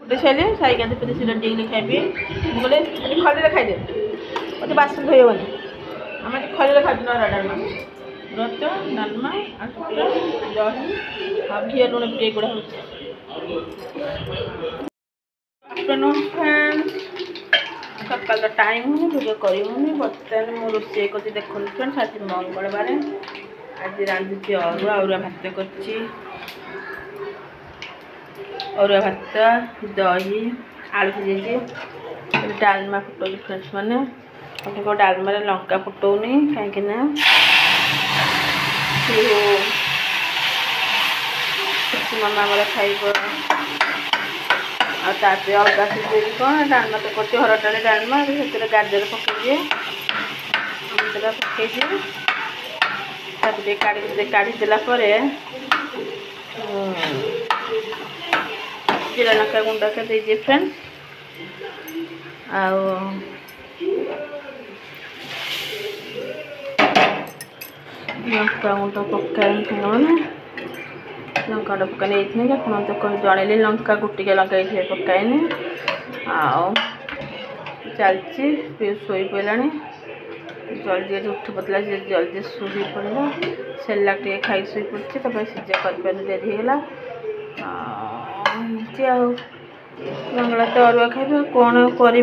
फुटे सारे साई गाधे पे रेडी खाइबे मुझे खली खाईदे मत बासन धोबनी आम खली खाई नरा डालमा रच डालमा दही आ घी लुण पके गुड़ा हो सकाल टाइम होनी भिडियो करूनी बर्तमान मुझे रोषे कर देखो फ्रेंड्स आज मंगलवार आज रांधुची अरुआ भात अरुआ भात दही आलू सिझे डालमा फुटाऊँ फ्रेंड्स मैंने डालमा लंका फुटाऊनी कहीं मामा मोर खाइब आते अलग सीझे कौन डालमा तो कर हर डाली डालमा से गाजर पकईदिए पकईदिए काढ़ीदेला जीरा लंका गुंड के दीजिए फ्रेंड्स लंका गुंड पकाए मैंने लंका गुंड पका नहीं आप तो कहीं जनइली लंका गुटिके लगे पकाएनी चलती शोई पड़ा जल्दी उठी पड़ला जल्दी शुई पड़ा सेलाक टे खाई शुई पड़ी तब सीझा कर डेरी होगा मंगला तो अरुआ खाइबे कौन करी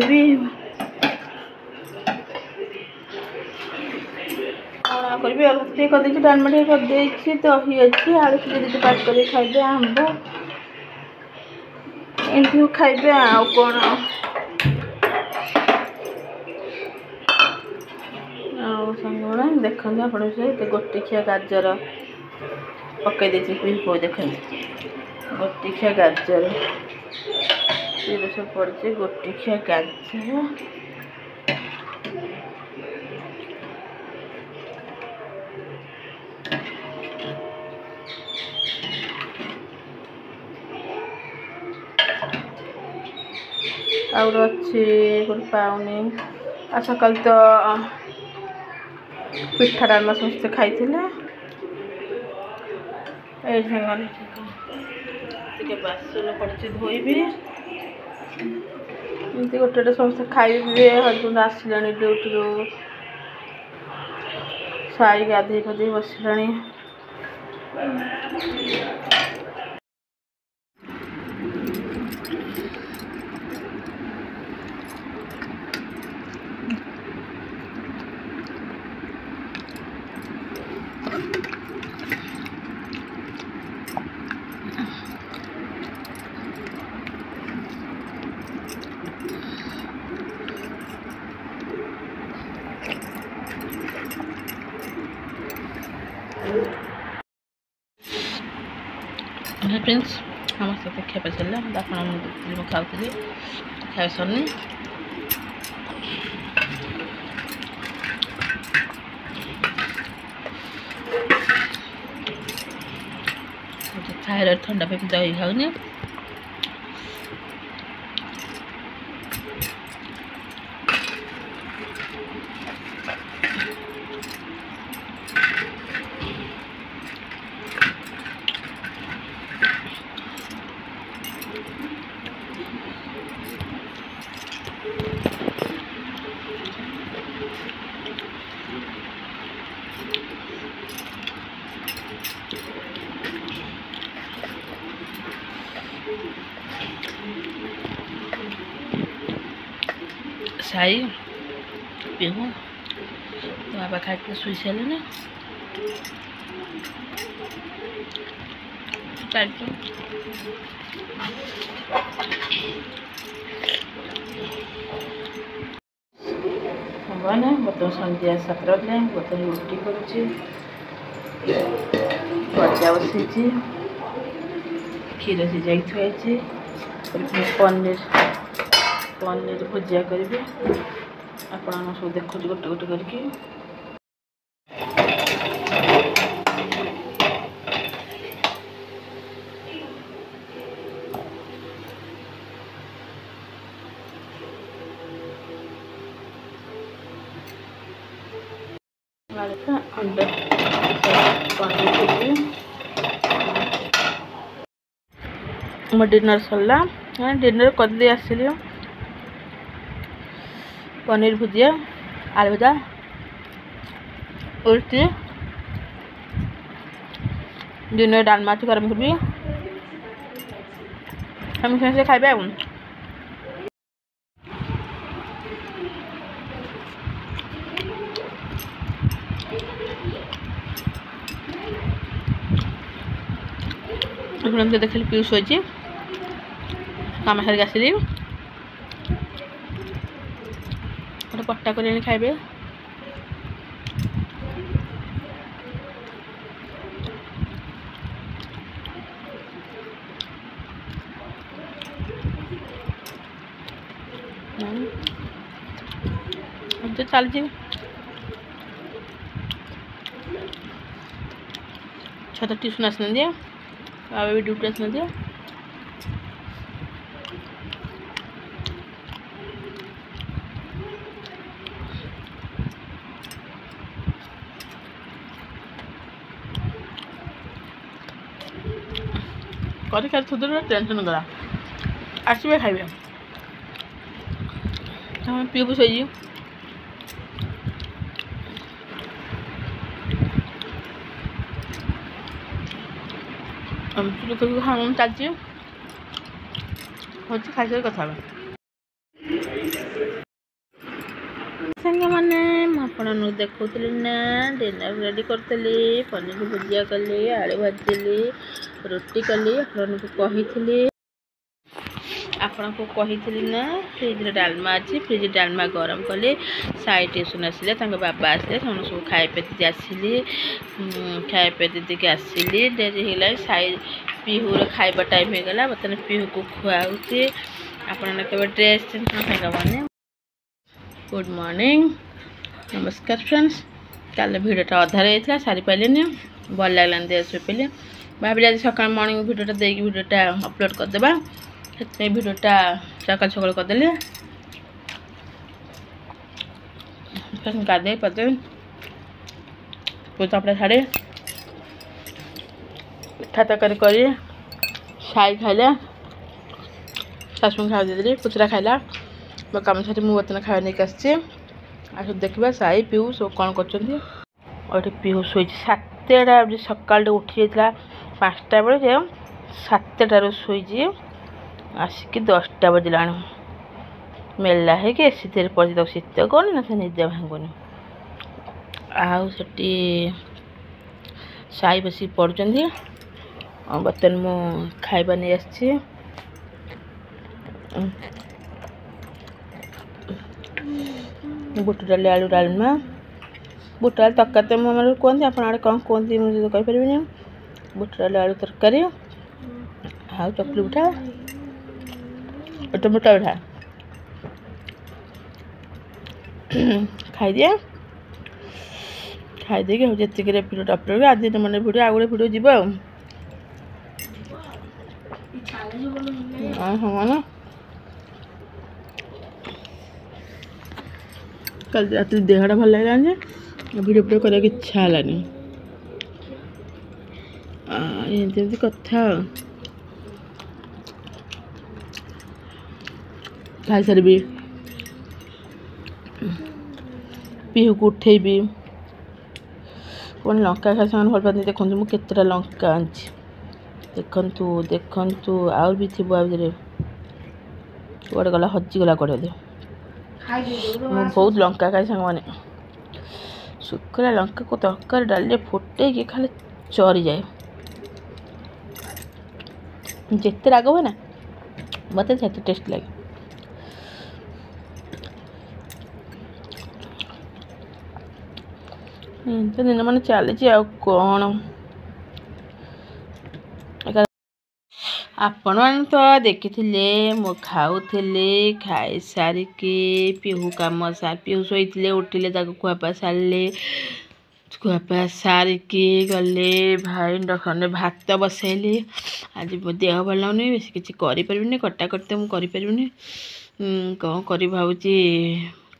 अरुआ कर डालमा करदे दही अच्छी आलू सीधे पाक कर खाइबे आंब एमती खाइबे कौन सामने देखते आप गोटिखिया गाजर पकई देखे देखते गोटिखिया गाजर ये सब पड़े गोटिखिया गाजर और अच्छी गोटे पाउनी आ सकाल तो पिठा डालमा समस्ते खाई बासन पड़े धोबी एमती गोटे समस्ते खाइबे हजबैंड आसिले ड्यूटी साई गाधे पाधे बसला फ्रेंड्स समस्त खाଇବା ସରିଲା ଆପଣ ମୁଁ ଖାଉଥିଲି ଖାଇବା ସରିନି ଥାଇରଏଡ୍ ଥଣ୍ଡା ପାଇଁ ଦହି ଖାଉନି साई पीहू तो बाबा खाके शुई सारे मैंने बर्तमान संध्या 7 बर्तमान रुटी करुच्ची भजा बसई क्षीर सीझा थी पनीर पनीर भुजिया करी आप सब देखो गोटे गोटे करके अंडा पनीर मो डिनर सरला हाँ डिनर कर दे आसली पनीर भुजिया आलू भजा उल्टी दिन डालमा अच्छी गरम कर हम से खाइबे देखिए पीयूष होती काम सारिक आसली गोटे पट्टा कर खाइबे तो चलती छत ट्यूशन आस बाबा भी ड्यूटी आस कर टेंशन गला आसबे खाइबे पीयूष होई हम चलती हूँ खाई कथा मैंने आपको देखुली ना डिनर रेडी करी पनीर भुजिया कली आलू भाजिली रोटी कली आपको कही ना फ्रिज डालमा अच्छी फ्रिज डालमा गरम कली साई ट्यूशन आसिले बाबा आसिले सब खाए पे आसिली खाए पे दीदी आसिली डेरी है साई पीहूर खाइबा टाइम हो गला बर्तमान पीहू को खुआऊँगी आपने ड्रेस चेंज गुड मॉर्निंग नमस्कार फ्रेंड्स कल भिडियोटा अधार होता सारी पारे भल लगला दे शुले भाविले आज सका मॉर्निंग भिडियोटा देकी भिडियोटा अपलोड करदेबा से भिडियोटा सकाल सकाल करदे गाधे पदे पूजा अपना छाड़े पिठा तरकारी कर साई खाइला शाशु खावा देदेली पुचरा खाइला मो कम छाड़ी मुझे बर्तमान खावा नहीं आस देखा साई पीहू सब कौन कर पीहू शोच 7टा सका उठी जाता 5टा बेले 7टार शोची आसिक 10टा बजला मेला है एसी तेरे पड़े तक शीत कौन ना से निजे भांगुनि आटी साई बस पढ़ुं बर्तमान मु खाइबा नहीं आसी बुट डाली आलू डालमा बुट डाल तरकारी तो मुझे कहते आप आड़े कौन कहते मुझे कहीपरि बुट डाली आलू तरकारी आउ चकली पिठा टमाटो पिठा खाई जी भिडियो अपलोड आज दिन मन भिडियो आगे भिडियो जीव हाँ कल रात देहटा भल लगे भिडियो भिडियो करने की इच्छा है एमती कथा खाई सारी पीहू को उठेबी कौन लंका खाई से भल पाते देखो मुझे केतटा लंका आनी देखु देखु आउ भी थी आगे कड़े गला हजिगला कड़े बहुत लंका खाई सांग मैंने शुखला लंका को तरकारी डाल फुटे खाली चरी जाए जिते राग हुए ना मत टेस्ट लगे तो दिन मान चली कौन आपण मैंने तो देखी मु खाऊली खाई सारिकी पीहू कम पीहू शोते उठिले खुआपा सारे खुआपा सारिकी गले भाई इंडक्शन भात बसैली आज मो देह भल लगुनि बेस किसी करें कटाकट तो मुझे कौन कर भावी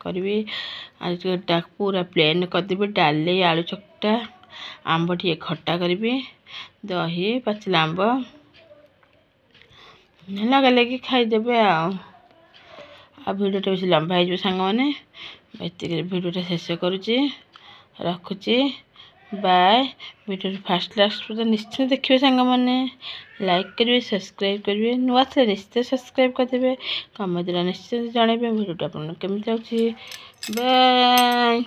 करी आज पूरा प्लेन करदेवी डाली आलू चकटा आंब टे खट्टा करी दही पाचिला आंब लगा लगे खाईदेवे आ भिडियोटा बेस लंबा हो सांग मैंने ये भिडियोटा शेष करुच्ची रखुची बाय। भिडियो फास्ट लास्ट निश्चय देखिए सांग मैंने लाइक करेंगे सब्सक्राइब करेंगे नुआ थे निश्चय सब्सक्राइब करदे कमेंट निश्चय जनइबे भिडियोटा आपको केमी जाऊँगी बाय।